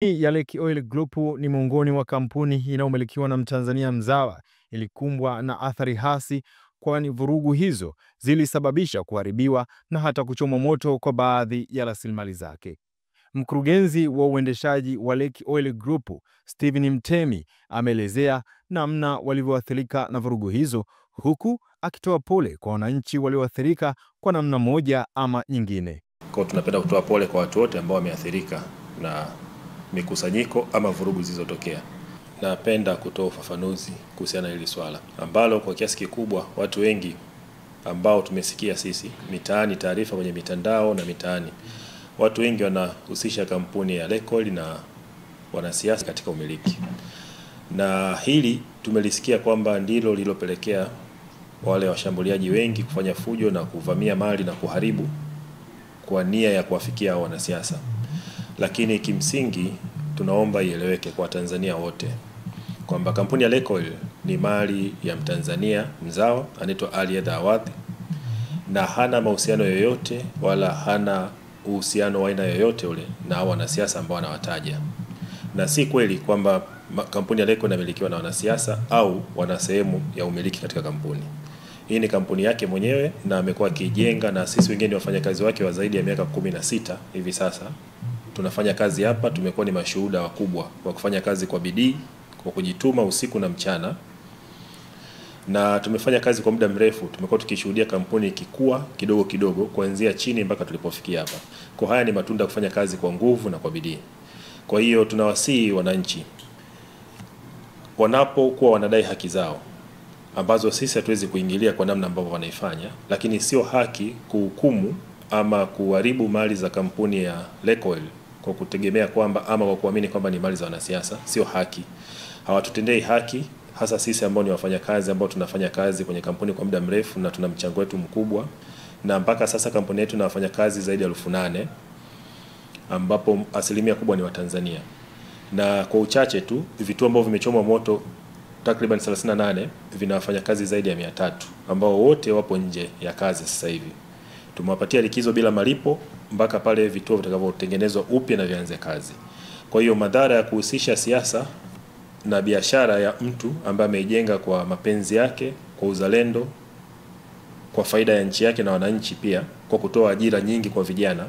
Ya Lake Oil Group ni miongoni mwa kampuni inayomilikiwa na Mtanzania mzawa ilikumbwa na athari hasi, kwani vurugu hizo zilisababisha kuharibiwa na hata kuchomwa moto kwa baadhi ya rasilimali zake. Mkurugenzi wa uendeshaji wa Lake Oil Group, Steven Mtemi, ameelezea namna walivyoathirika na vurugu hizo, huku akitoa pole kwa wananchi walioathirika kwa namna moja ama nyingine. Kwa tunapenda kutoa pole kwa watu wote ambao wameathirika na mikusanyiko ama vurugu zilizotokea. Napenda kutoa ufafanuzi kuhusiana na hili swala ambalo kwa kiasi kikubwa watu wengi ambao tumesikia sisi mitaani, taarifa kwenye mitandao na mitaani, watu wengi wanahusisha kampuni ya Lake Oil na wanasiasa katika umiliki. Na hili tumelisikia kwamba ndilo lililopelekea wale washambuliaji wengi kufanya fujo na kuvamia mali na kuharibu kwa nia ya kuwafikia wanasiasa. Lakini kimsingi tunaomba ieleweke kwa Tanzania wote kwamba kampuni ya Lake Oil ni mali ya Mtanzania mzawa anaitwa Ali Awadhi, na hana mahusiano yoyote wala hana uhusiano wa aina yoyote ule na wanasiasa ambao wanawataja. Na si kweli kwamba kampuni ya Lake Oil inamilikiwa na wanasiasa au wana sehemu ya umiliki katika kampuni. Hii ni kampuni yake mwenyewe na amekuwa akijenga, na sisi wengine wafanyakazi wake wa zaidi ya miaka 16 hivi sasa tunafanya kazi hapa. Tumekuwa ni mashuhuda wakubwa wa kufanya kazi kwa bidii, kwa kujituma usiku na mchana, na tumefanya kazi kwa muda mrefu. Tumekuwa tukishuhudia kampuni ikikua kidogo kidogo kuanzia chini mpaka tulipofikia hapa. Kwa haya ni matunda kufanya kazi kwa nguvu na kwa bidii. Kwa hiyo tunawasihi wananchi wanapokuwa wanadai haki zao ambazo sisi hatuwezi kuingilia kwa namna ambavyo wanaifanya, lakini sio haki kuhukumu ama kuharibu mali za kampuni ya Lake Oil kwa kutegemea kwamba ama kwa kuamini kwamba ni mali za wanasiasa. Sio haki. Hawatutendei haki, hasa sisi ambao ni wafanyakazi ambao tunafanya kazi kwenye kampuni kwa muda mrefu na tuna mchango wetu mkubwa, na mpaka sasa kampuni yetu inafanya kazi zaidi ya 8,000 ambapo asilimia kubwa ni Watanzania. Na kwa uchache tu vituo ambavyo vimechomwa moto takriban 38 vinafanya kazi zaidi ya 300 ambao wote wapo nje ya kazi sasa hivi. Tumewapatia likizo bila malipo mpaka pale vituo vitakavyotengenezwa upya na vianze kazi. Kwa hiyo madhara ya kuhusisha siasa na biashara ya mtu ambaye ameijenga kwa mapenzi yake, kwa uzalendo, kwa faida ya nchi yake na wananchi pia, kwa kutoa ajira nyingi kwa vijana,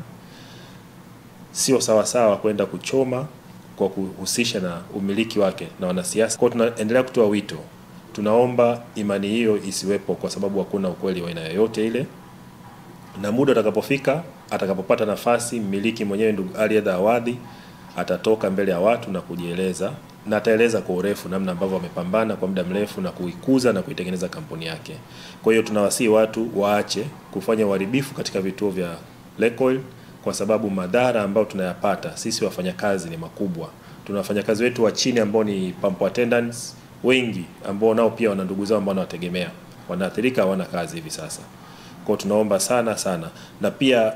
sio sawa sawa kwenda kuchoma kwa kuhusisha na umiliki wake na wanasiasa. Kwa tunaendelea kutoa wito. Tunaomba imani hiyo isiwepo, kwa sababu hakuna ukweli wa aina yoyote ile. Na muda utakapofika, atakapopata nafasi, mmiliki mwenyewe ndugu Ali Awadhi atatoka mbele ya watu na kujieleza, na ataeleza kwa urefu namna ambavyo amepambana kwa muda mrefu na kuikuza na kuitengeneza kampuni yake. Kwa hiyo tunawasihi watu waache kufanya uharibifu katika vituo vya Lake Oil, kwa sababu madhara ambayo tunayapata sisi wafanyakazi ni makubwa. Tuna wafanyakazi wetu wa chini ambao ni pump attendants wengi ambao nao pia wana ndugu zao ambao wanawategemea, wanaathirika, hawana kazi hivi sasa. Kwa tunaomba sana, na pia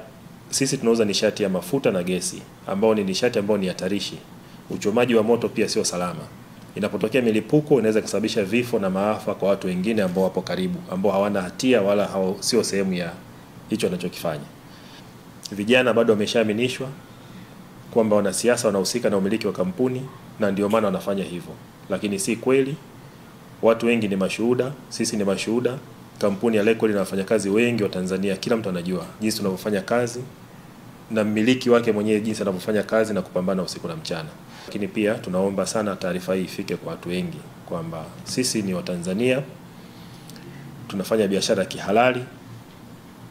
sisi tunauza nishati ya mafuta na gesi ambao ni nishati ambao ni hatarishi. Uchomaji wa moto pia sio salama. Inapotokea milipuko inaweza kusababisha vifo na maafa kwa watu wengine ambao wapo karibu, ambao hawana hatia wala sio sehemu ya hicho wanachokifanya. Vijana bado wameshaaminishwa kwamba wanasiasa wanahusika na umiliki wa kampuni na ndio maana wanafanya hivyo, lakini si kweli. Watu wengi ni mashuhuda, sisi ni mashuhuda. Kampuni ya Lake Oil inafanya kazi wengi wa Tanzania, kila mtu anajua jinsi tunavyofanya kazi na mmiliki wake mwenyewe jinsi anavyofanya kazi na kupambana usiku na mchana. Lakini pia tunaomba sana taarifa hii ifike kwa watu wengi kwamba sisi ni Watanzania, tunafanya biashara kihalali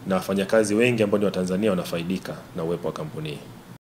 na wafanyakazi wengi ambao ni Watanzania wanafaidika na uwepo wa kampuni hii.